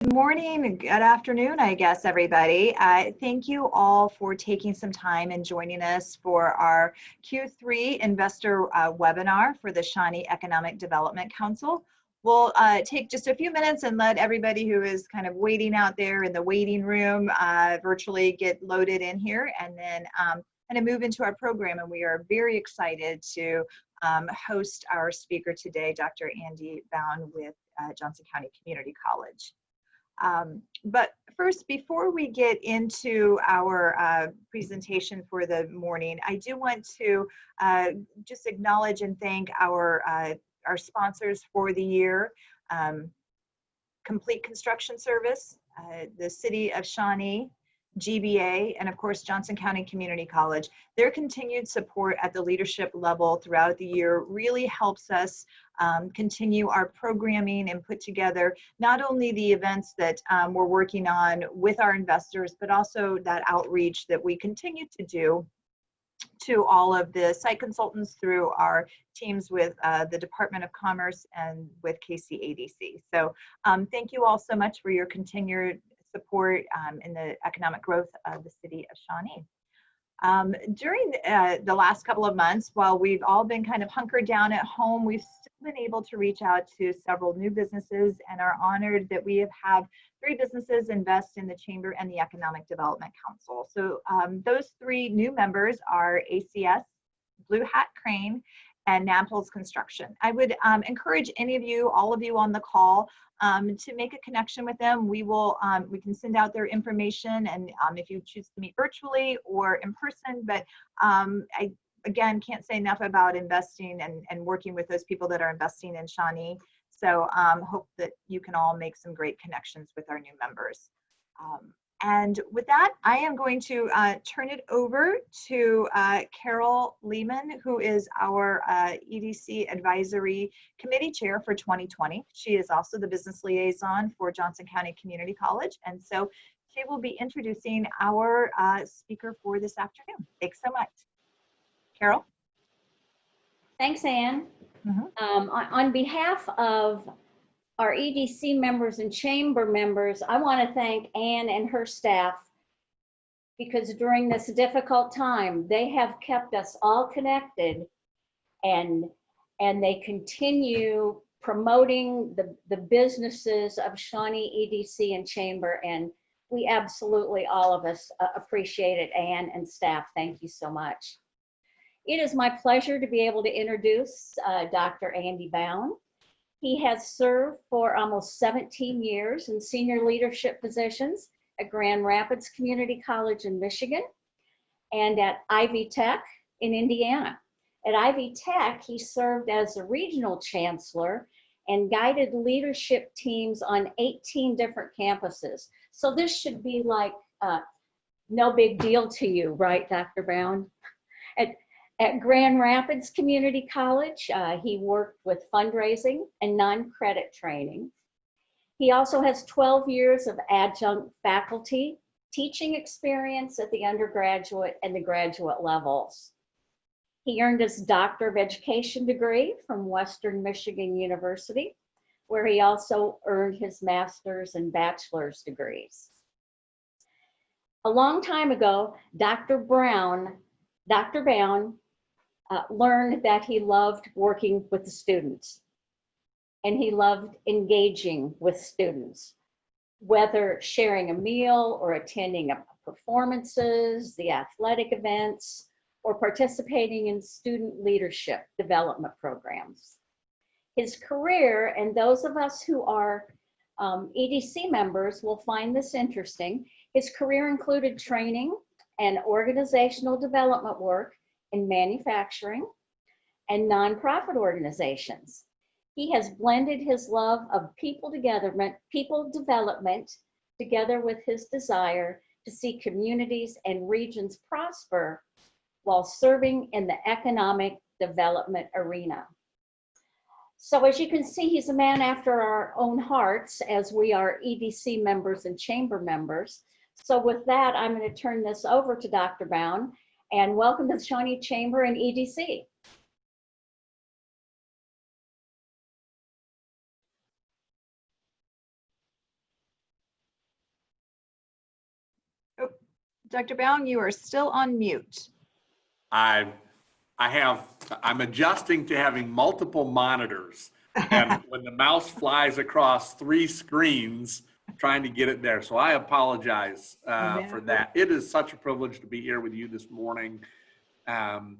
Good morning, good afternoon, I guess, everybody. Thank you all for taking some time and joining us for our Q3 investor webinar for the Shawnee Economic Development Council. We'll take just a few minutes and let everybody who is kind of waiting out there in the waiting room virtually get loaded in here, and then kind of move into our program. And we are very excited to host our speaker today, Dr. Andy Bowne with Johnson County Community College. But first, before we get into our presentation for the morning, I do want to just acknowledge and thank our sponsors for the year, Complete Construction Service, the City of Shawnee, GBA, and of course Johnson County Community College. Their continued support at the leadership level throughout the year really helps us continue our programming and put together not only the events that we're working on with our investors, but also that outreach that we continue to do to all of the site consultants through our teams with the Department of Commerce and with KCADC. So thank you all so much for your continued support in the economic growth of the city of Shawnee. During the last couple of months, while we've all been kind of hunkered down at home, we've still been able to reach out to several new businesses and are honored that we have 3 businesses invest in the Chamber and the Economic Development Council. So those 3 new members are ACS, Blue Hat Crane, and Namples Construction. I would encourage any of you, all of you on the call, to make a connection with them. We can send out their information, and if you choose to meet virtually or in person, but I again can't say enough about investing and working with those people that are investing in Shawnee. So hope that you can all make some great connections with our new members. And with that, I am going to turn it over to Carol Lehman, who is our EDC Advisory Committee Chair for 2020. She is also the business liaison for Johnson County Community College. And so she will be introducing our speaker for this afternoon. Thanks so much. Carol? Thanks, Ann. On behalf of our EDC members and chamber members, I want to thank Ann and her staff, because during this difficult time, they have kept us all connected, and they continue promoting the businesses of Shawnee EDC and chamber, and we absolutely, all of us, appreciate it. Ann and staff, thank you so much. It is my pleasure to be able to introduce Dr. Andy Bowne. He has served for almost 17 years in senior leadership positions at Grand Rapids Community College in Michigan and at Ivy Tech in Indiana. At Ivy Tech, he served as a regional chancellor and guided leadership teams on 18 different campuses. So this should be like no big deal to you, right, Dr. Bowne? At Grand Rapids Community College, he worked with fundraising and non-credit training. He also has 12 years of adjunct faculty teaching experience at the undergraduate and the graduate levels. He earned his Doctor of Education degree from Western Michigan University, where he also earned his master's and bachelor's degrees. A long time ago, Dr. Bowne learned that he loved working with the students, and he loved engaging with students, whether sharing a meal or attending performances, the athletic events, or participating in student leadership development programs. His career, and those of us who are EDC members will find this interesting, his career included training and organizational development work in manufacturing and nonprofit organizations. He has blended his love of people development together with his desire to see communities and regions prosper while serving in the economic development arena. So as you can see, he's a man after our own hearts, as we are EDC members and chamber members. So with that, I'm going to turn this over to Dr. Bowne, and welcome to the Shawnee Chamber and EDC. Dr. Bowne, you are still on mute. I'm adjusting to having multiple monitors, and when the mouse flies across 3 screens, trying to get it there. So I apologize for that. It is such a privilege to be here with you this morning. One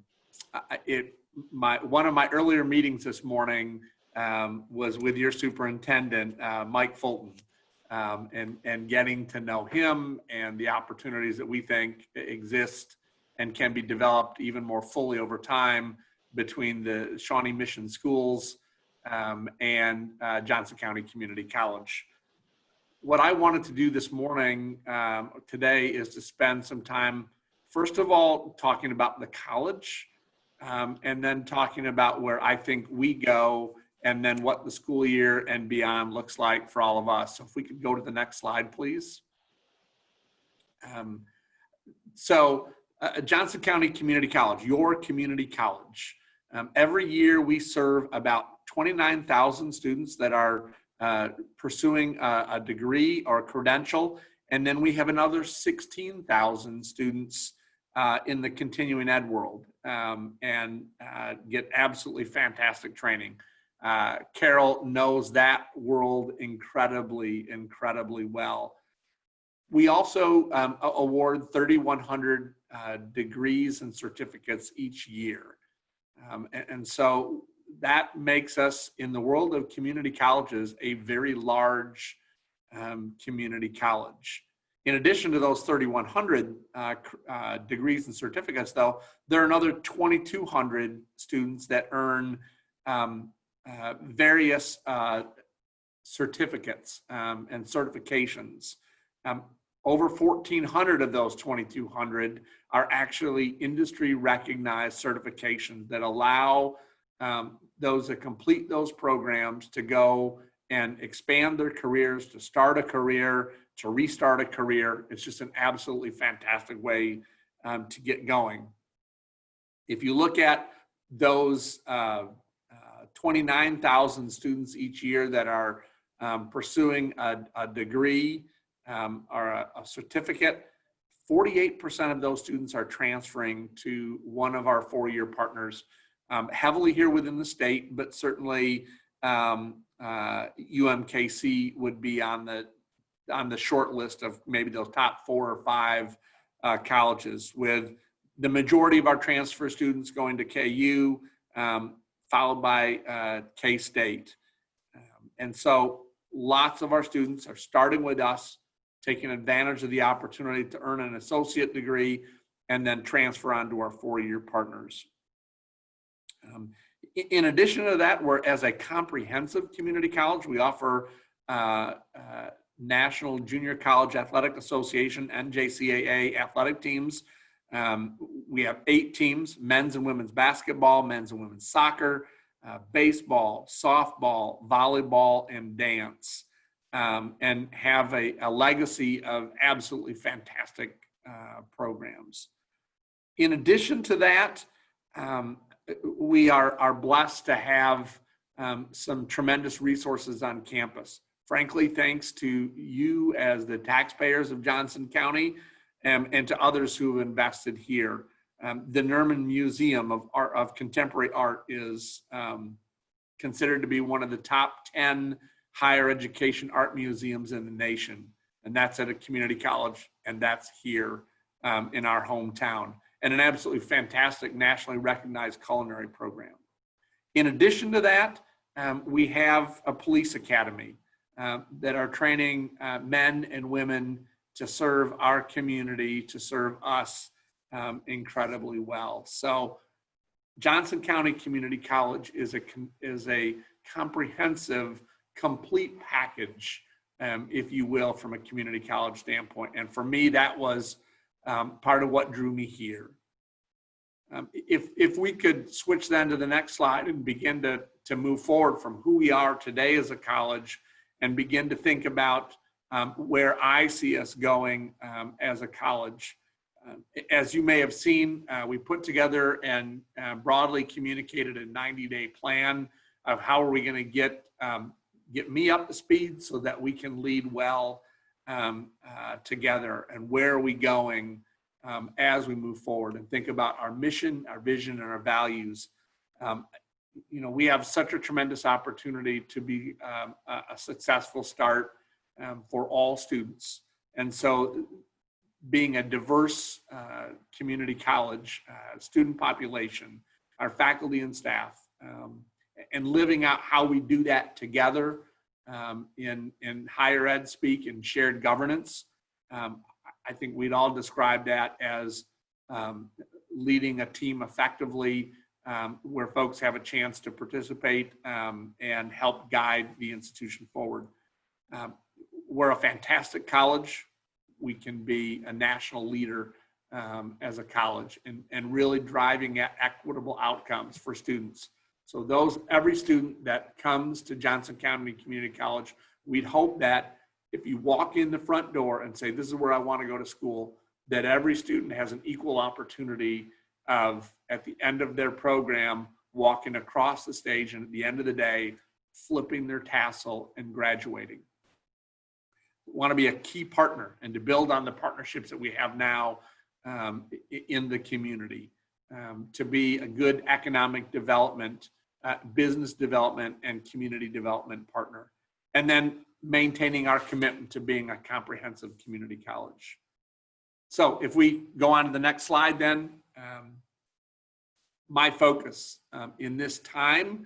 of my earlier meetings this morning was with your superintendent, Mike Fulton, and getting to know him and the opportunities that we think exist and can be developed even more fully over time between the Shawnee Mission Schools and Johnson County Community College. What I wanted to do this morning, today, is to spend some time, first of all, talking about the college, and then talking about where I think we go, and then what the school year and beyond looks like for all of us. So if we could go to the next slide, please. Johnson County Community College, your community college. Every year we serve about 29,000 students that are pursuing a degree or a credential, and then we have another 16,000 students in the continuing ed world and get absolutely fantastic training. Carol knows that world incredibly well. We also award 3,100 degrees and certificates each year. And so that makes us, in the world of community colleges, a very large community college. In addition to those 3,100 degrees and certificates, though, there are another 2,200 students that earn various certificates and certifications. Over 1,400 of those 2,200 are actually industry recognized certifications that allow those that complete those programs to go and expand their careers, to start a career, to restart a career. It's just an absolutely fantastic way to get going. If you look at those 29,000 students each year that are pursuing a degree or a certificate, 48% of those students are transferring to one of our 4-year partners, heavily here within the state, but certainly UMKC would be on the short list of maybe those top 4 or 5 colleges, with the majority of our transfer students going to KU, followed by K-State. And so lots of our students are starting with us, taking advantage of the opportunity to earn an associate degree and then transfer on to our 4-year partners. In addition to that, we're, as a comprehensive community college, we offer National Junior College Athletic Association and JCAA athletic teams. We have 8 teams: men's and women's basketball, men's and women's soccer, baseball, softball, volleyball, and dance, and have a legacy of absolutely fantastic programs. In addition to that, we are blessed to have some tremendous resources on campus. Frankly, thanks to you as the taxpayers of Johnson County, and to others who have invested here. The Nerman Museum of Contemporary Art is considered to be one of the top 10 higher education art museums in the nation. And that's at a community college, and that's here in our hometown. And an absolutely fantastic nationally recognized culinary program. In addition to that, we have a police academy that are training men and women to serve our community, to serve us incredibly well. So Johnson County Community College is a comprehensive, complete package, if you will, from a community college standpoint. And for me, that was part of what drew me here. If we could switch then to the next slide and begin to move forward from who we are today as a college and begin to think about where I see us going as a college. As you may have seen, we put together and broadly communicated a 90-day plan of how are we going to get me up to speed so that we can lead well together, and where are we going as we move forward and think about our mission, our vision, and our values. We have such a tremendous opportunity to be a successful start for all students. And so being a diverse community college, student population, our faculty and staff, and living out how we do that together in higher ed speak and shared governance. I think we'd all describe that as leading a team effectively, where folks have a chance to participate and help guide the institution forward. We're a fantastic college. We can be a national leader as a college and really driving at equitable outcomes for students. So every student that comes to Johnson County Community College, we'd hope that if you walk in the front door and say, this is where I want to go to school, that every student has an equal opportunity of, at the end of their program, walking across the stage and at the end of the day, flipping their tassel and graduating. We want to be a key partner and to build on the partnerships that we have now in the community, to be a good economic development, business development, and community development partner. And then maintaining our commitment to being a comprehensive community college. So if we go on to the next slide then, my focus in this time,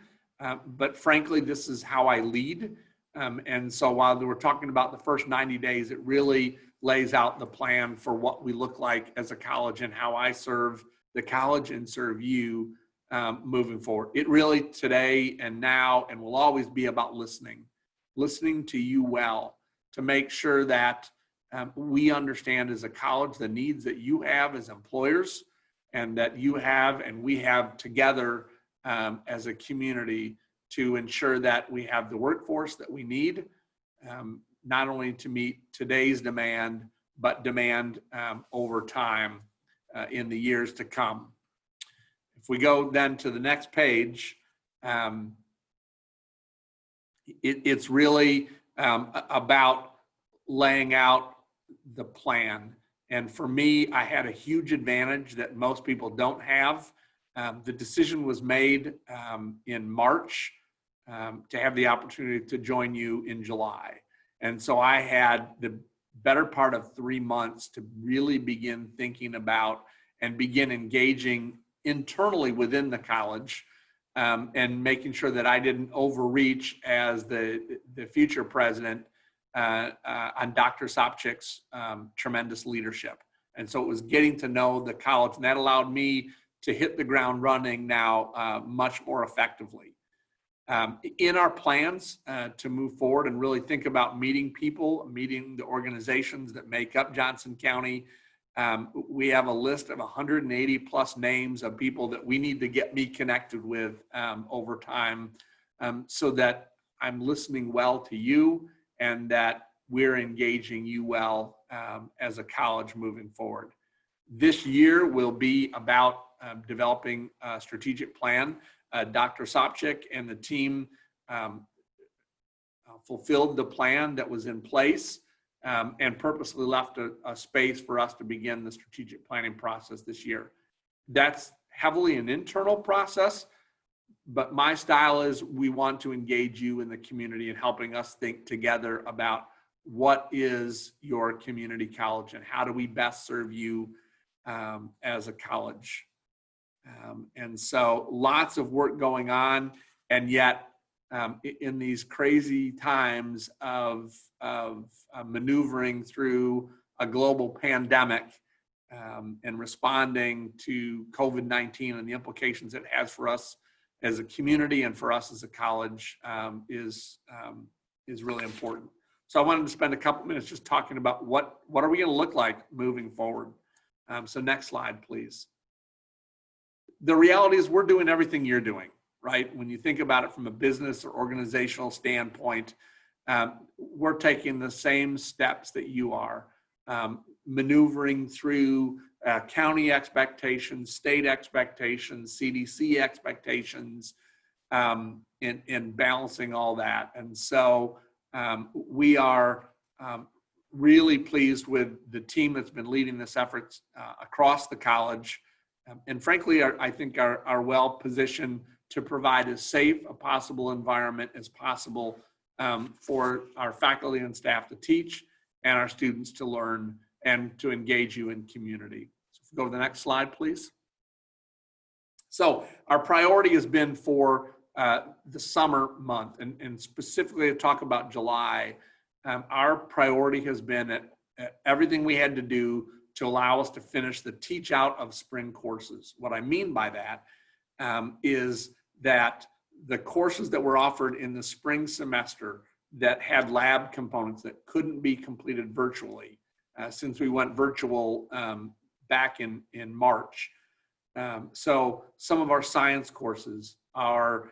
but frankly, this is how I lead. And so while we're talking about the first 90 days, it really lays out the plan for what we look like as a college and how I serve the college and serve you moving forward. It really today and now and will always be about listening to you well, to make sure that we understand as a college the needs that you have as employers and that you have and we have together as a community to ensure that we have the workforce that we need, not only to meet today's demand, but demand over time in the years to come. If we go then to the next page, it's really about laying out the plan. And for me, I had a huge advantage that most people don't have. The decision was made in March to have the opportunity to join you in July. And so I had the better part of 3 months to really begin thinking about and begin engaging internally within the college and making sure that I didn't overreach as the future president on Dr. Sopcich's tremendous leadership. And so it was getting to know the college, and that allowed me to hit the ground running now much more effectively. In our plans to move forward and really think about meeting people, meeting the organizations that make up Johnson County, we have a list of 180 plus names of people that we need to get me connected with over time so that I'm listening well to you and that we're engaging you well as a college moving forward. This year will be about developing a strategic plan. Dr. Sopcich and the team fulfilled the plan that was in place and purposely left a space for us to begin the strategic planning process this year. That's heavily an internal process, but my style is we want to engage you in the community and helping us think together about what is your community college and how do we best serve you as a college. And so lots of work going on, and yet in these crazy times of maneuvering through a global pandemic and responding to COVID-19 and the implications it has for us as a community and for us as a college is really important. So I wanted to spend a couple minutes just talking about what are we going to look like moving forward. So next slide, please. The reality is we're doing everything you're doing, right? When you think about it from a business or organizational standpoint, we're taking the same steps that you are, maneuvering through county expectations, state expectations, CDC expectations, and balancing all that. And so we are really pleased with the team that's been leading this effort across the college. And frankly, I think are well positioned to provide as safe a possible environment as possible for our faculty and staff to teach and our students to learn and to engage you in community. So if we go to the next slide, please. So our priority has been for the summer month, and specifically to talk about July. Our priority has been at everything we had to do to allow us to finish the teach out of spring courses. What I mean by that is that the courses that were offered in the spring semester that had lab components that couldn't be completed virtually, since we went virtual back in March. So some of our science courses, our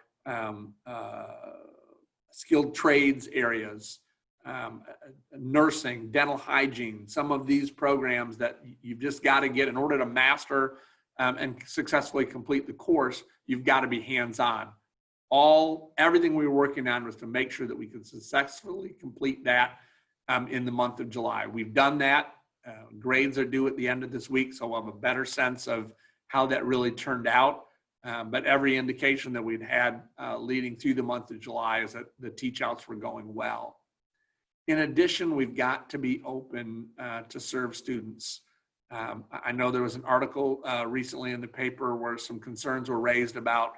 skilled trades areas, nursing, dental hygiene, some of these programs that you've just got to get in order to master and successfully complete the course, you've got to be hands-on. Everything we were working on was to make sure that we could successfully complete that in the month of July. We've done that. Grades are due at the end of this week, so we'll have a better sense of how that really turned out. But every indication that we'd had leading through the month of July is that the teach outs were going well. In addition, we've got to be open to serve students. I know there was an article recently in the paper where some concerns were raised about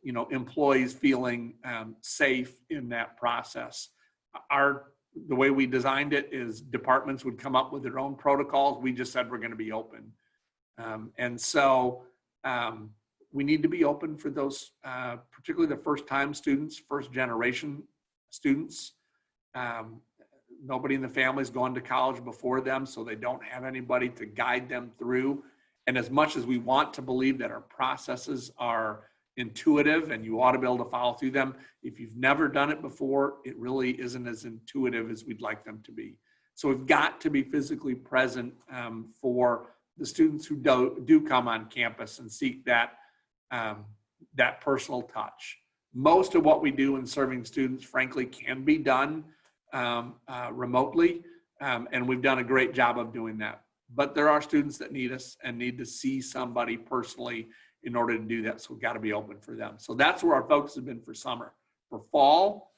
employees feeling safe in that process. The way we designed it is departments would come up with their own protocols. We just said we're going to be open. And so we need to be open for those, particularly the first-time students, first-generation students. Nobody in the family has gone to college before them, so they don't have anybody to guide them through. And as much as we want to believe that our processes are intuitive and you ought to be able to follow through them, if you've never done it before, it really isn't as intuitive as we'd like them to be. So we've got to be physically present for the students who do come on campus and seek that personal touch. Most of what we do in serving students, frankly, can be done remotely, and we've done a great job of doing that. But there are students that need us and need to see somebody personally in order to do that, so we've got to be open for them. So that's where our focus has been for summer. For fall,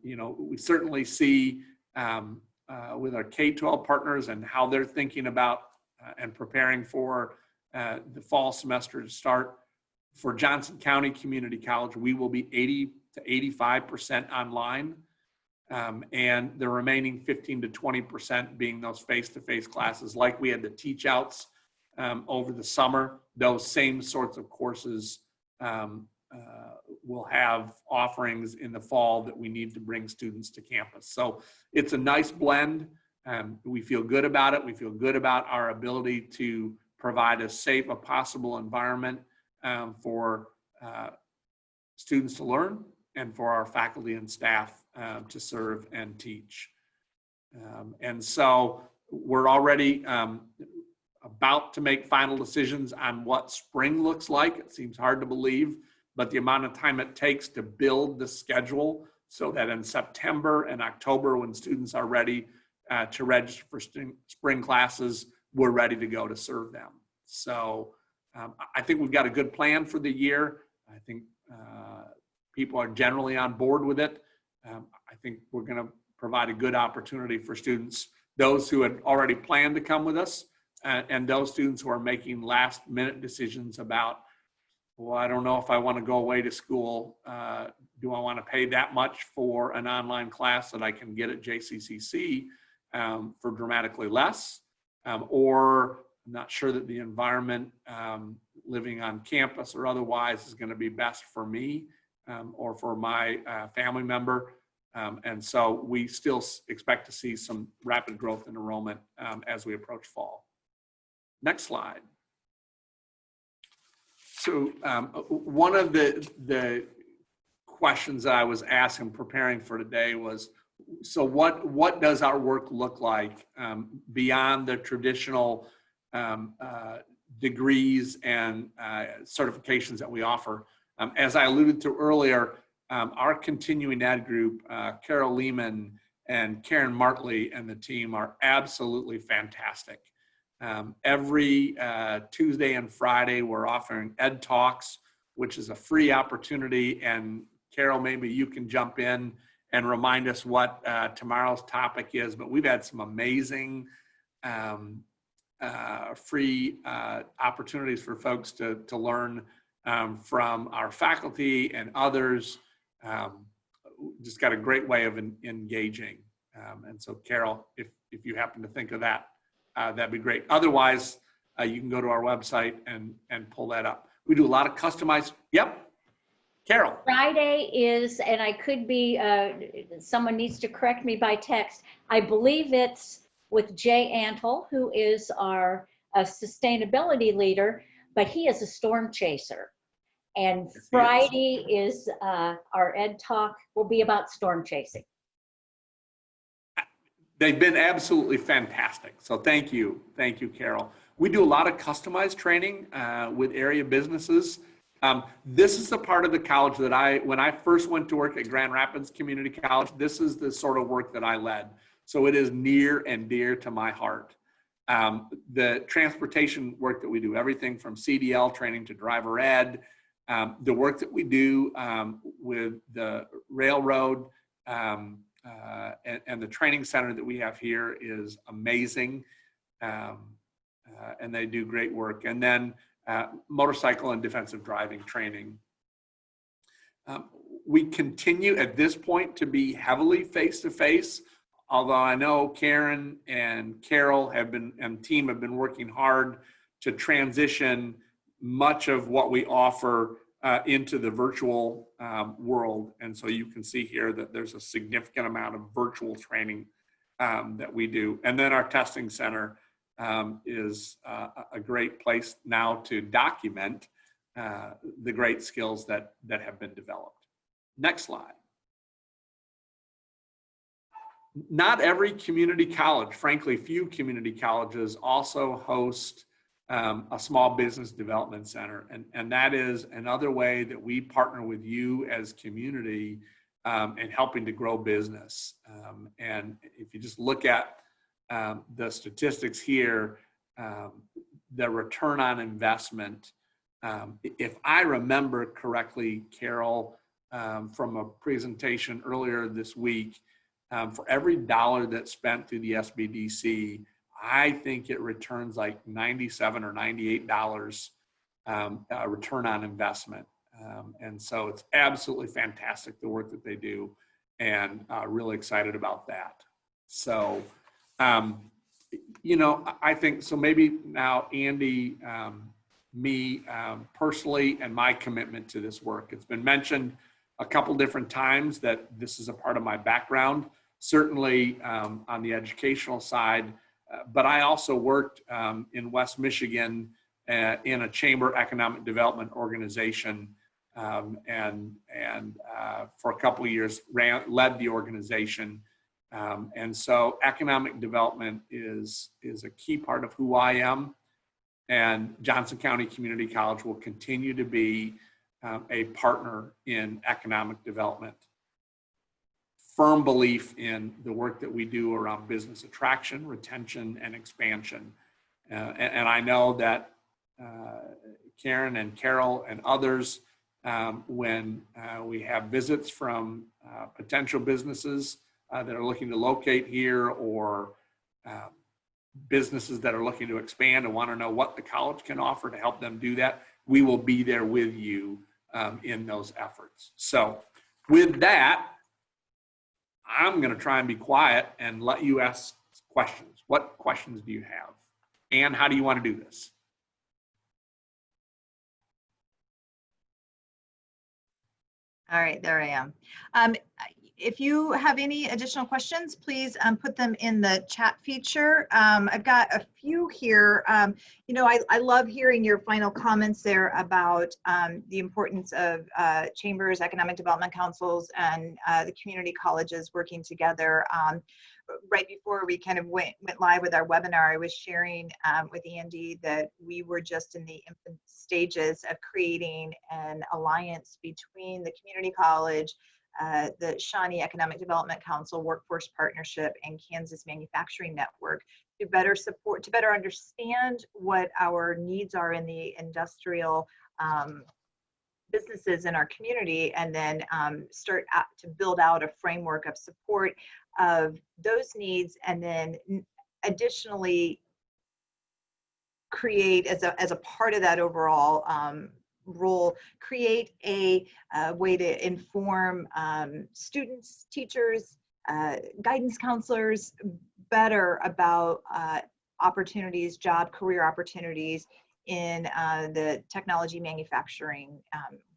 we certainly see with our K-12 partners and how they're thinking about and preparing for the fall semester to start. For Johnson County Community College, we will be 80 to 85% online, and the remaining 15 to 20% being those face-to-face classes like we had the teach outs over the summer. Those same sorts of courses will have offerings in the fall that we need to bring students to campus. So it's a nice blend. We feel good about it. We feel good about our ability to provide as safe a possible environment for students to learn and for our faculty and staff to serve and teach. And so we're already about to make final decisions on what spring looks like. It seems hard to believe, but the amount of time it takes to build the schedule so that in September and October, when students are ready to register for spring classes, we're ready to go to serve them. So I think we've got a good plan for the year. I think people are generally on board with it. I think we're going to provide a good opportunity for students, those who had already planned to come with us, and those students who are making last minute decisions about, well, I don't know if I want to go away to school. Do I want to pay that much for an online class that I can get at JCCC for dramatically less? Or I'm not sure that the environment living on campus or otherwise is going to be best for me or for my family member. And so we still expect to see some rapid growth in enrollment as we approach fall. Next slide. So one of the questions that I was asking preparing for today was, so what does our work look like beyond the traditional degrees and certifications that we offer? As I alluded to earlier, our continuing ed group, Carol Lehman and Karen Martley and the team are absolutely fantastic. Every Tuesday and Friday, we're offering Ed Talks, which is a free opportunity. And Carol, maybe you can jump in and remind us what tomorrow's topic is. But we've had some amazing free opportunities for folks to learn from our faculty and others. Just got a great way of engaging. And so Carol, if you happen to think of that, that'd be great. Otherwise, you can go to our website and pull that up. We do a lot of customized, yep. Carol. Friday is, and I could be, someone needs to correct me by text. I believe it's with Jay Antle, who is our sustainability leader, but he is a storm chaser. And Yes, Friday is our Ed Talk will be about storm chasing. They've been absolutely fantastic. So thank you, Carol. We do a lot of customized training with area businesses. This is the part of the college that when I first went to work at Grand Rapids Community College, this is the sort of work that I led. So it is near and dear to my heart. The transportation work that we do, everything from CDL training to driver ed, the work that we do with the railroad and the training center that we have here is amazing. And they do great work. And then motorcycle and defensive driving training. We continue at this point to be heavily face-to-face, although I know Karen and Carol and team have been working hard to transition much of what we offer into the virtual world. And so you can see here that there's a significant amount of virtual training that we do. And then our testing center is a great place now to document the great skills that have been developed. Next slide. Not every community college, frankly, few community colleges also host a small business development center. And that is another way that we partner with you as community in helping to grow business. And if you just look at the statistics here, the return on investment, if I remember correctly, Carol, from a presentation earlier this week, for every dollar that's spent through the SBDC, I think it returns like $97 or $98 return on investment. And so it's absolutely fantastic, the work that they do, and really excited about that. So, you know, I think, so maybe now, Andy, me personally, and my commitment to this work. It's been mentioned a couple different times that this is a part of my background, certainly on the educational side, but I also worked in West Michigan in a chamber economic development organization, and for a couple of years led the organization. And so economic development is a key part of who I am, and Johnson County Community College will continue to be a partner in economic development. Firm belief in the work that we do around business attraction, retention, and expansion. And I know that Karen and Carol and others, when we have visits from potential businesses that are looking to locate here, or businesses that are looking to expand and want to know what the college can offer to help them do that, we will be there with you in those efforts. So with that, I'm going to try and be quiet and let you ask questions. What questions do you have? And how do you want to do this? All right, there I am. If you have any additional questions, please put them in the chat feature. I've got a few here. You know, I love hearing your final comments there about the importance of chambers, economic development councils, and the community colleges working together. Right before we kind of went live with our webinar, I was sharing with Andy that we were just in the infant stages of creating an alliance between the community college, the Shawnee Economic Development Council, Workforce Partnership, and Kansas Manufacturing Network to better support, to better understand what our needs are in the industrial businesses in our community, and then start to build out a framework of support of those needs, and then additionally create as a part of that overall role, create a way to inform students, teachers, guidance counselors better about opportunities, career opportunities in the technology manufacturing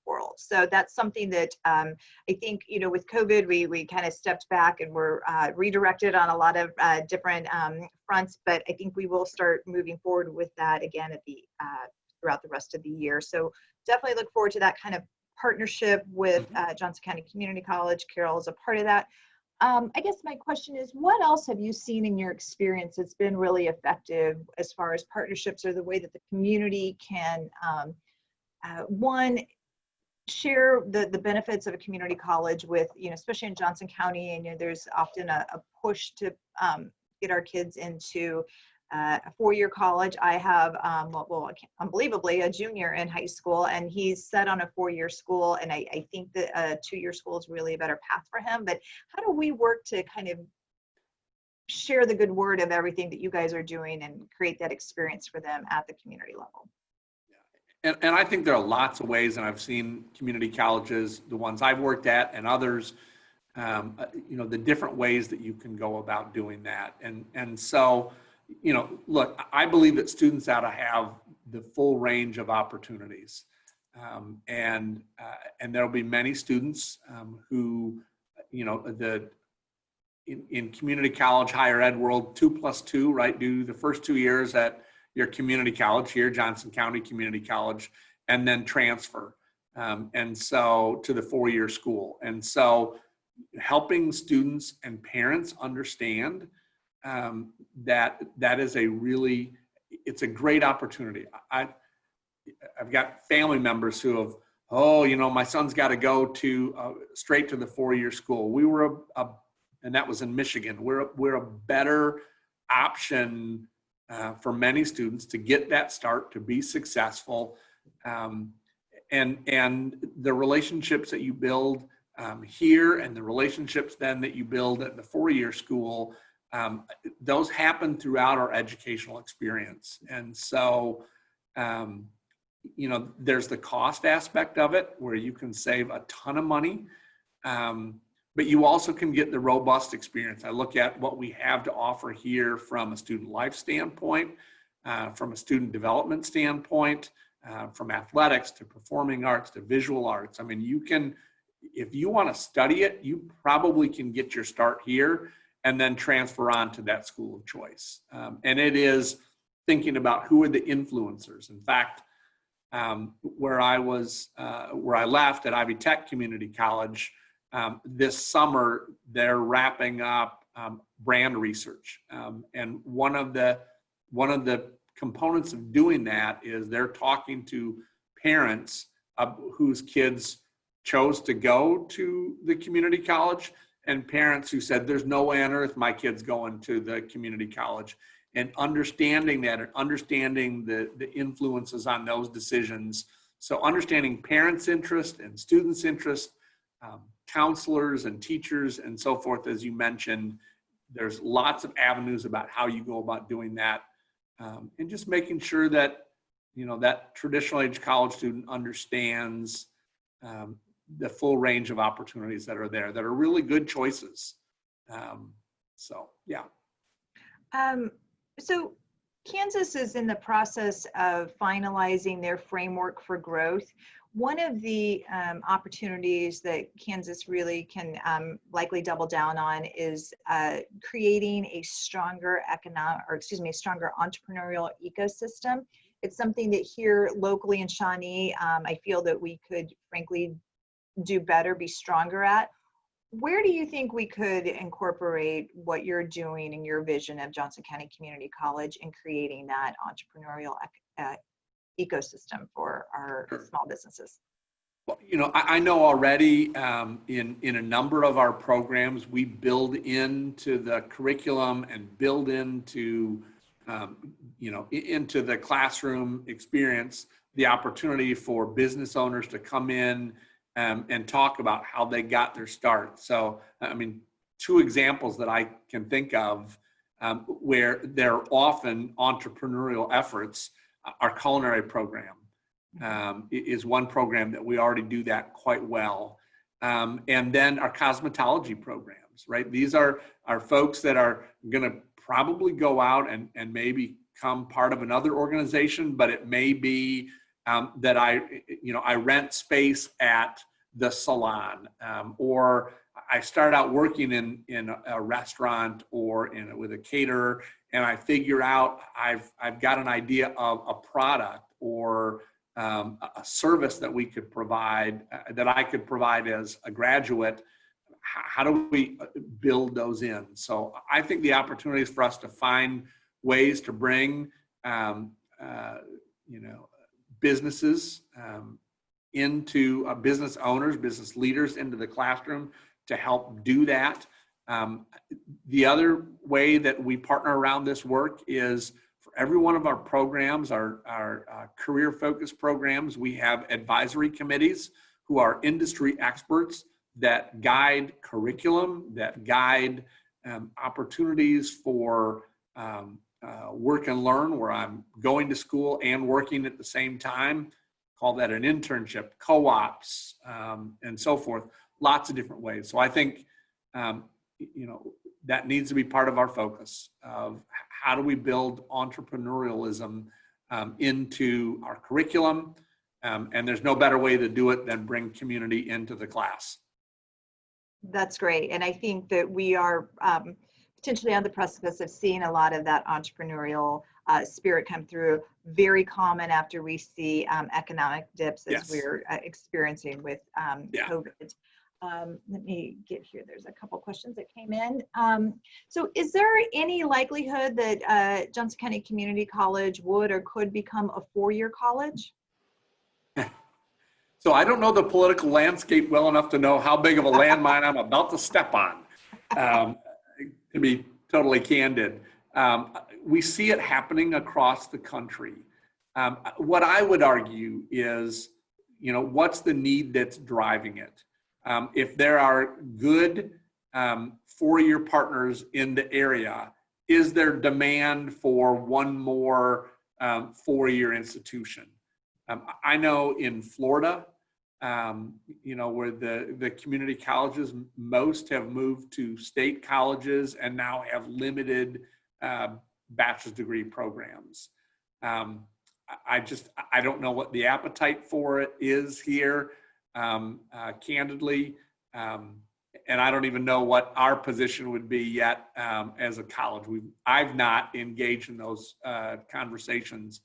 world. So that's something that I think, you know, with COVID, we kind of stepped back and we're redirected on a lot of different fronts, but I think we will start moving forward with that again at the throughout the rest of the year. So definitely look forward to that kind of partnership with Johnson County Community College. Carol is a part of that. I guess my question is, what else have you seen in your experience that's been really effective as far as partnerships, or the way that the community can, one, share the benefits of a community college with, you know, especially in Johnson County, and you know, there's often a push to get our kids into a four-year college. I have, unbelievably, a junior in high school, and he's set on a four-year school, and I think that a two-year school is really a better path for him. But how do we work to kind of share the good word of everything that you guys are doing and create that experience for them at the community level? And I think there are lots of ways, and I've seen community colleges, the ones I've worked at and others, you know, the different ways that you can go about doing that. And so, you know, look, I believe that students ought to have the full range of opportunities. And there'll be many students who, you know, in community college, higher ed world, 2+2, right? Do the first 2 years at your community college here, Johnson County Community College, and then transfer. And so to the four-year school. And so helping students and parents understand that is it's a great opportunity. I've got family members who have, oh, you know, my son's got to go to straight to the four-year school. We were and that was in Michigan. We're a better option for many students to get that start, to be successful, and the relationships that you build here, and the relationships then that you build at the four-year school, those happen throughout our educational experience. And so, you know, there's the cost aspect of it, where you can save a ton of money, but you also can get the robust experience. I look at what we have to offer here from a student life standpoint, from a student development standpoint, from athletics to performing arts to visual arts. I mean, you can, if you want to study it, you probably can get your start here and then transfer on to that school of choice. And it is thinking about who are the influencers. In fact, where I left at Ivy Tech Community College, this summer, they're wrapping up brand research. And one of the components of doing that is they're talking to parents whose kids chose to go to the community college, and parents who said, there's no way on earth my kid's going to the community college, and understanding that, and understanding the influences on those decisions. So understanding parents' interest and students' interest, counselors and teachers and so forth, as you mentioned, there's lots of avenues about how you go about doing that, and just making sure that, you know, that traditional age college student understands the full range of opportunities that are there, that are really good choices. So, yeah. So Kansas is in the process of finalizing their framework for growth. One of the opportunities that Kansas really can likely double down on is creating a stronger stronger entrepreneurial ecosystem. It's something that here locally in Shawnee, I feel that we could frankly do better, be stronger at. Where do you think we could incorporate what you're doing and your vision of Johnson County Community College in creating that entrepreneurial ecosystem for our small businesses? Well, I know already in a number of our programs, we build into the curriculum and build into, into the classroom experience, the opportunity for business owners to come in and talk about how they got their start. So, I mean, two examples that I can think of where there are often entrepreneurial efforts, our culinary program. Is one program that we already do that quite well. And then our cosmetology programs, right? These are folks that are going to probably go out and maybe become part of another organization, but it may be that I rent space at the salon, or I start out working in a restaurant or with a caterer, and I figure out I've got an idea of a product or a service that we could provide, that I could provide as a graduate. How do we build those in? So I think the opportunity is for us to find ways to bring, businesses into business owners, business leaders into the classroom to help do that. The other way that we partner around this work is for every one of our programs, our career-focused programs, we have advisory committees who are industry experts that guide curriculum, that guide opportunities for work and learn, where I'm going to school and working at the same time. Call that an internship, co-ops, and so forth. Lots of different ways. So I think, that needs to be part of our focus of how do we build entrepreneurialism into our curriculum. And there's no better way to do it than bring community into the class. That's great. And I think that we are potentially on the precipice of seeing a lot of that entrepreneurial spirit come through. Very common after we see economic dips as we're experiencing with COVID. Let me get here. There's a couple questions that came in. So is there any likelihood that Johnson County Community College would or could become a four-year college? So I don't know the political landscape well enough to know how big of a landmine I'm about to step on, to be totally candid. We see it happening across the country. What I would argue is, what's the need that's driving it? If there are good four-year partners in the area, is there demand for one more four-year institution? I know in Florida, where the community colleges, most have moved to state colleges and now have limited bachelor's degree programs. I don't know what the appetite for it is here. Candidly, and I don't even know what our position would be yet as a college. I've not engaged in those conversations.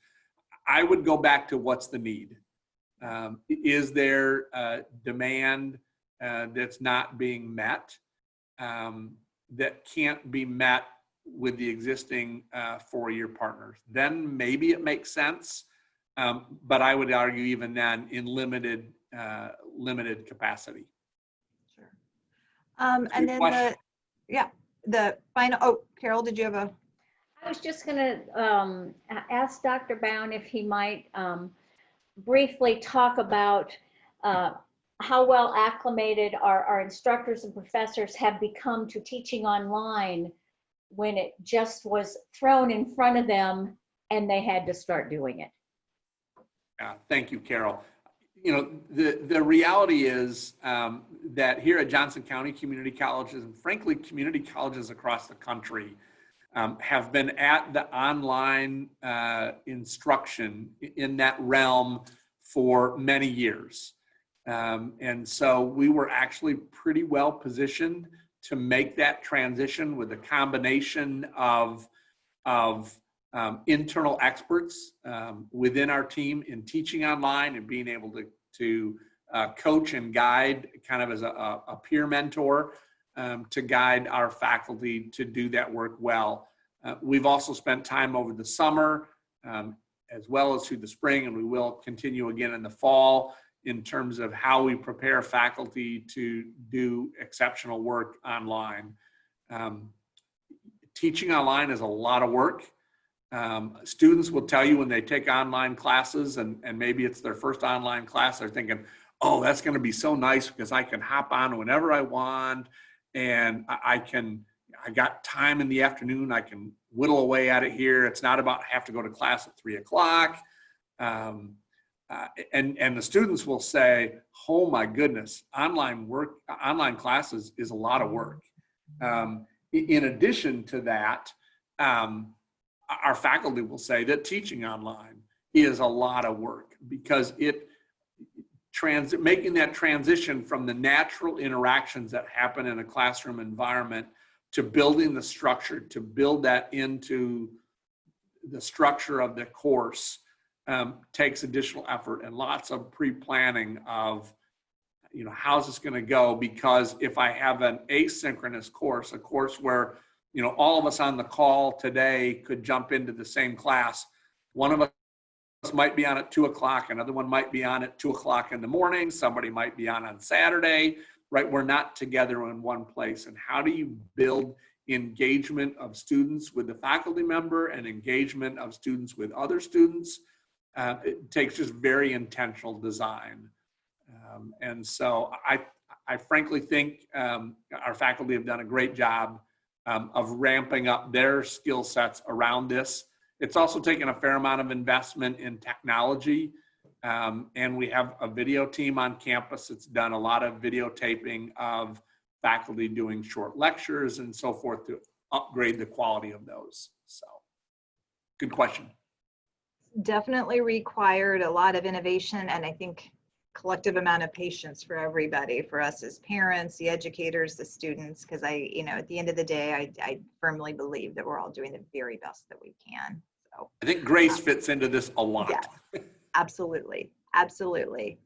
I would go back to what's the need. Is there demand that's not being met, that can't be met with the existing four-year partners? Then maybe it makes sense, but I would argue even then in limited capacity. Sure. And then the final, Carol, did you have a? I was just going to ask Dr. Bowne if he might briefly talk about how well acclimated our instructors and professors have become to teaching online when it just was thrown in front of them and they had to start doing it. Thank you, Carol. The reality is that here at Johnson County Community Colleges, and frankly, community colleges across the country, have been at the online instruction in that realm for many years. And so we were actually pretty well positioned to make that transition with a combination of internal experts within our team in teaching online and being able to coach and guide kind of as a peer mentor to guide our faculty to do that work well. We've also spent time over the summer as well as through the spring, and we will continue again in the fall in terms of how we prepare faculty to do exceptional work online. Teaching online is a lot of work. Students will tell you when they take online classes and maybe it's their first online class, they're thinking, oh, that's going to be so nice because I can hop on whenever I want, and I got time in the afternoon, I can whittle away at it here. It's not about have to go to class at 3 o'clock. And the students will say, oh my goodness, online classes is a lot of work. In addition to that, our faculty will say that teaching online is a lot of work because making that transition from the natural interactions that happen in a classroom environment to building the structure, to build that into the structure of the course, takes additional effort and lots of pre-planning of, how's this going to go? Because if I have an asynchronous course, a course where, all of us on the call today could jump into the same class, one of us might be on at 2 o'clock, another one might be on at 2 o'clock in the morning, somebody might be on Saturday, right? We're not together in one place. And how do you build engagement of students with the faculty member and engagement of students with other students? It takes just very intentional design. And so I frankly think our faculty have done a great job of ramping up their skill sets around this. It's also taken a fair amount of investment in technology. And we have a video team on campus that's done a lot of videotaping of faculty doing short lectures and so forth to upgrade the quality of those. So, good question. Definitely required a lot of innovation, and I think collective amount of patience for everybody, for us as parents, the educators, the students, because at the end of the day, I firmly believe that we're all doing the very best that we can. So I think grace fits into this a lot. Yes, absolutely. Absolutely.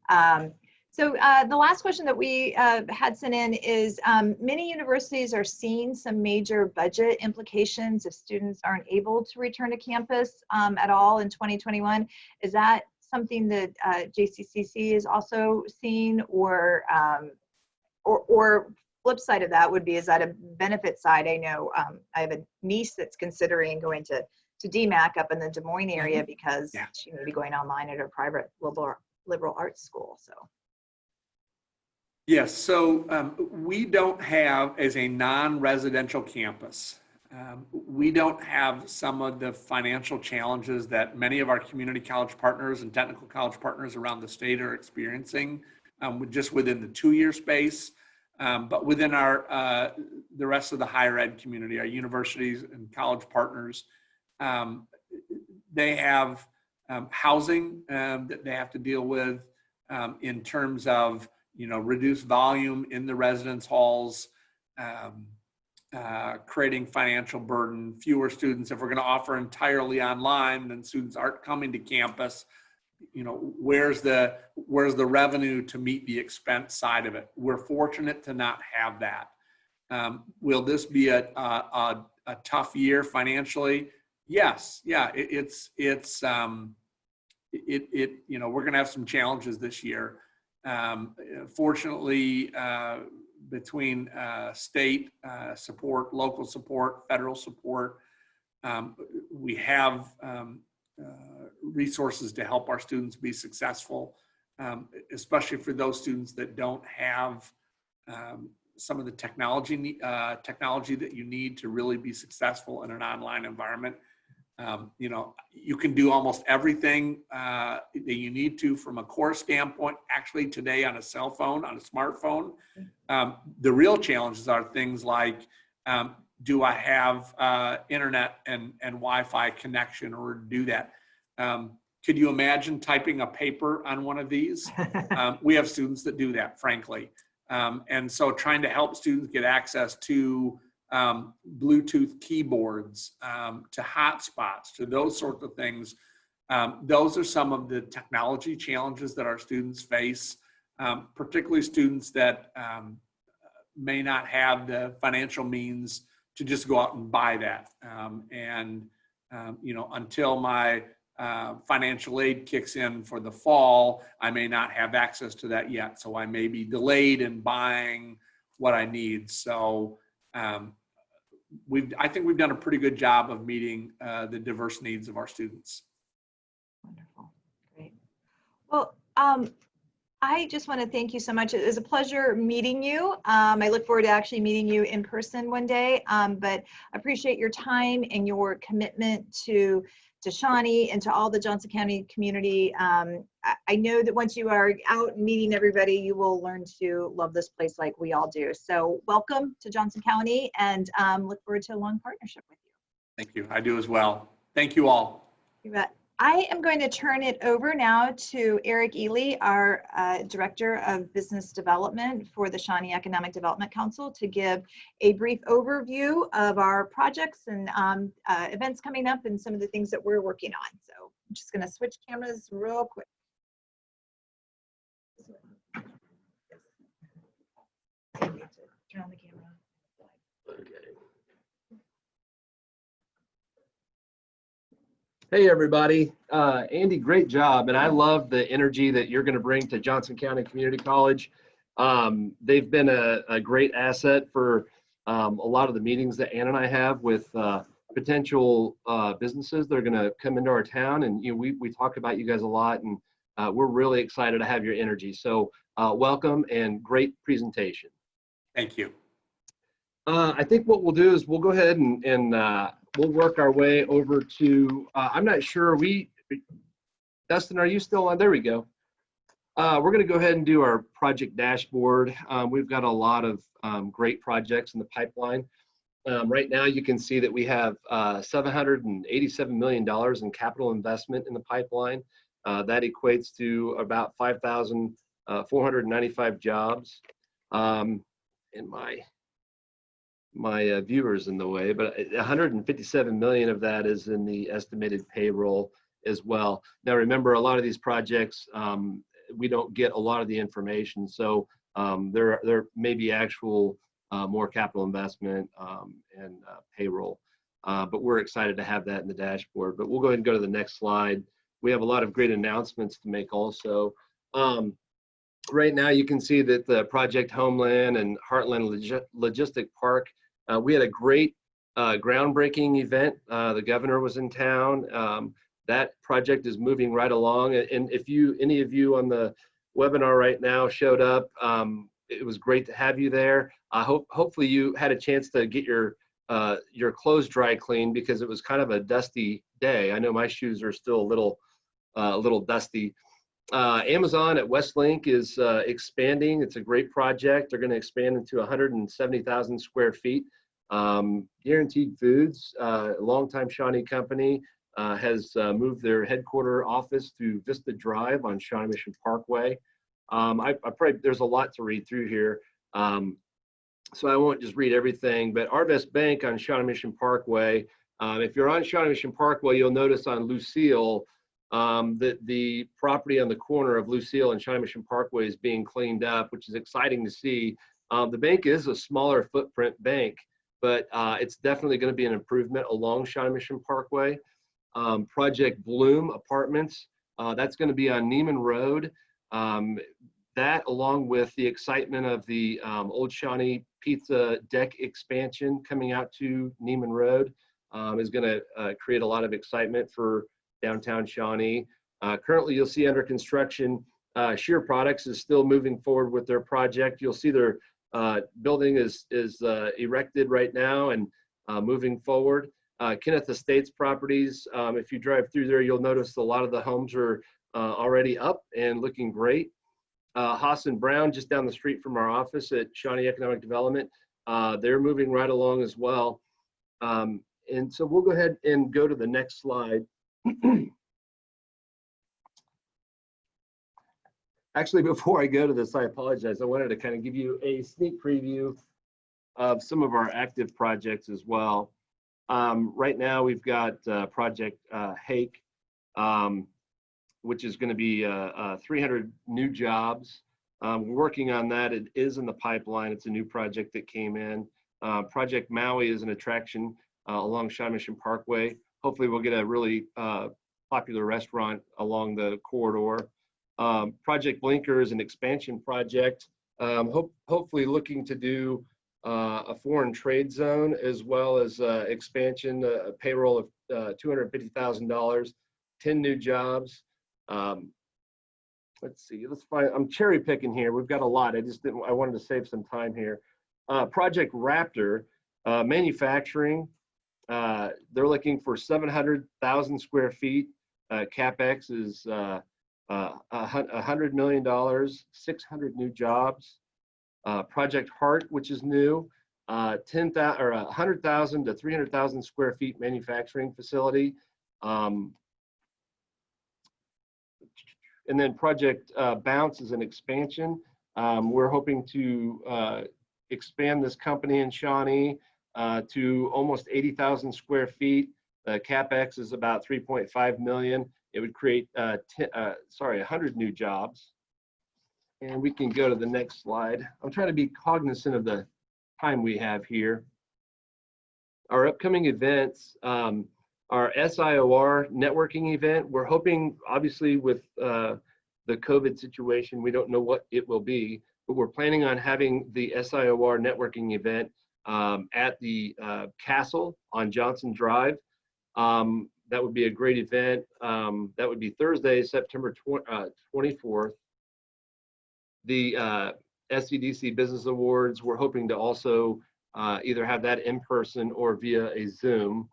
So the last question that we had sent in is, many universities are seeing some major budget implications if students aren't able to return to campus at all in 2021. Is that something that JCCC is also seeing, or flip side of that would be, is that a benefit side? I know I have a niece that's considering going to DMAC up in the Des Moines area because she may be going online at her private liberal arts school. So. Yes, so we don't have, as a non-residential campus, we don't have some of the financial challenges that many of our community college partners and technical college partners around the state are experiencing, just within the 2-year space. But within the rest of the higher ed community, our universities and college partners, they have housing that they have to deal with in terms of reduced volume in the residence halls, creating financial burden, fewer students. If we're going to offer entirely online, then students aren't coming to campus. Where's the revenue to meet the expense side of it? We're fortunate to not have that. Will this be a tough year financially? Yes. Yeah. We're going to have some challenges this year. Fortunately, between state support, local support, federal support, we have resources to help our students be successful, especially for those students that don't have some of the technology that you need to really be successful in an online environment. You can do almost everything that you need to from a course standpoint, actually today on a cell phone, on a smartphone. The real challenges are things like, do I have internet and Wi-Fi connection in order to do that? Could you imagine typing a paper on one of these? We have students that do that, frankly. And so trying to help students get access to Bluetooth keyboards, to hotspots, to those sorts of things. Those are some of the technology challenges that our students face, particularly students that may not have the financial means to just go out and buy that. Until my financial aid kicks in for the fall, I may not have access to that yet. So I may be delayed in buying what I need. So I think we've done a pretty good job of meeting the diverse needs of our students. Wonderful. Great. Well, I just want to thank you so much. It was a pleasure meeting you. I look forward to actually meeting you in person one day, but I appreciate your time and your commitment to Shawnee and to all the Johnson County community. I know that once you are out meeting everybody, you will learn to love this place like we all do. So welcome to Johnson County, and look forward to a long partnership with you. Thank you. I do as well. Thank you all. You bet. I am going to turn it over now to Eric Ely, our Director of Business Development for the Shawnee Economic Development Council, to give a brief overview of our projects and events coming up and some of the things that we're working on. So I'm just going to switch cameras real quick. Turn on the camera. Okay. Hey, everybody. Andy, great job. And I love the energy that you're going to bring to Johnson County Community College. They've been a great asset for a lot of the meetings that Ann and I have with potential businesses that are going to come into our town. And we talk about you guys a lot, and we're really excited to have your energy. So welcome and great presentation. Thank you. I think what we'll do is we'll go ahead and we'll work our way over to, I'm not sure, Dustin, are you still on? There we go. We're going to go ahead and do our project dashboard. We've got a lot of great projects in the pipeline. Right now, you can see that we have $787 million in capital investment in the pipeline. That equates to about 5,495 jobs. And my viewers in the way, but 157 million of that is in the estimated payroll as well. Now, remember, a lot of these projects, we don't get a lot of the information. So there may be actual more capital investment and payroll, but we're excited to have that in the dashboard. But we'll go ahead and go to the next slide. We have a lot of great announcements to make also. Right now, you can see that the Project Homeland and Heartland Logistic Park, we had a great groundbreaking event. The governor was in town. That project is moving right along. And if any of you on the webinar right now showed up, it was great to have you there. Hopefully you had a chance to get your clothes dry cleaned, because it was kind of a dusty day. I know my shoes are still a little dusty. Amazon at Westlink is expanding. It's a great project. They're going to expand into 170,000 square feet. Guaranteed Foods, a longtime Shawnee company, has moved their headquarter office to Vista Drive on Shawnee Mission Parkway. There's a lot to read through here, so I won't just read everything, but Arvest Bank on Shawnee Mission Parkway. If you're on Shawnee Mission Parkway, you'll notice on Lucille that the property on the corner of Lucille and Shawnee Mission Parkway is being cleaned up, which is exciting to see. The bank is a smaller footprint bank, but it's definitely going to be an improvement along Shawnee Mission Parkway. Project Bloom Apartments, that's going to be on Neiman Road. That, along with the excitement of the Old Shawnee Pizza deck expansion coming out to Neiman Road, is going to create a lot of excitement for downtown Shawnee. Currently, you'll see under construction, Shear Products is still moving forward with their project. You'll see their building is erected right now and moving forward. Kenneth Estates Properties, if you drive through there, you'll notice a lot of the homes are already up and looking great. Haas and Brown, just down the street from our office at Shawnee Economic Development, they're moving right along as well. And so we'll go ahead and go to the next slide. Actually, before I go to this, I apologize. I wanted to kind of give you a sneak preview of some of our active projects as well. Right now, we've got Project Hake, which is going to be 300 new jobs. We're working on that. It is in the pipeline. It's a new project that came in. Project Maui is an attraction along Shawnee Mission Parkway. Hopefully, we'll get a really popular restaurant along the corridor. Project Blinker is an expansion project, hopefully looking to do a foreign trade zone as well as expansion, a payroll of $250,000, 10 new jobs. Let's see, let's find, I'm cherry picking here. We've got a lot. I wanted to save some time here. Project Raptor, manufacturing. They're looking for 700,000 square feet. CapEx is $100 million, 600 new jobs. Project Heart, which is new, 100,000 to 300,000 square feet manufacturing facility. And then Project Bounce is an expansion. We're hoping to expand this company in Shawnee to almost 80,000 square feet. CapEx is about 3.5 million. It would create 100 new jobs. And we can go to the next slide. I'm trying to be cognizant of the time we have here. Our upcoming events, our SIOR networking event, we're hoping, obviously with the COVID situation, we don't know what it will be, but we're planning on having the SIOR networking event at the Castle on Johnson Drive. That would be a great event. That would be Thursday, September 24th. The SEDC Business Awards, we're hoping to also either have that in person or via a Zoom.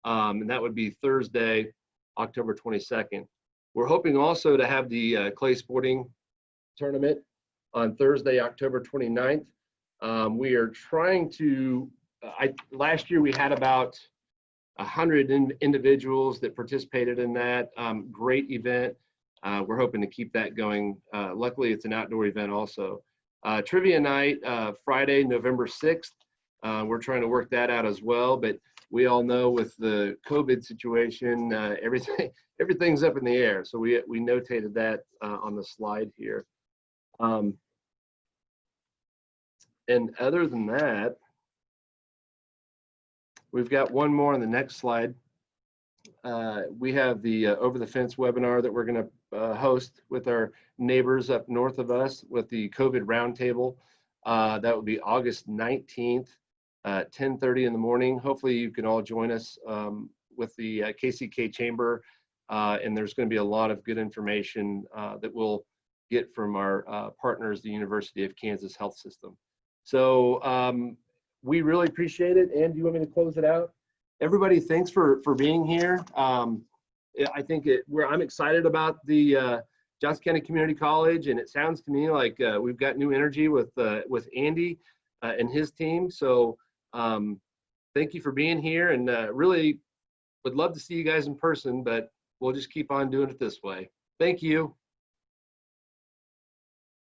And that would be Thursday, October 22nd. We're hoping also to have the clay sporting tournament on Thursday, October 29th. We are trying to, last year we had about 100 individuals that participated in that. Great event. We're hoping to keep that going. Luckily, it's an outdoor event also. Trivia night, Friday, November 6th. We're trying to work that out as well, but we all know with the COVID situation, everything's up in the air. So we notated that on the slide here. And other than that, we've got one more on the next slide. We have the Over the Fence webinar that we're going to host with our neighbors up north of us with the COVID roundtable. That would be August 19th, 10:30 in the morning. Hopefully you can all join us with the KCK Chamber. And there's going to be a lot of good information that we'll get from our partners, the University of Kansas Health System. So we really appreciate it. And do you want me to close it out? Everybody, thanks for being here. I think I'm excited about the Johnson County Community College, and it sounds to me like we've got new energy with Andy and his team. So thank you for being here, and really would love to see you guys in person, but we'll just keep on doing it this way. Thank you.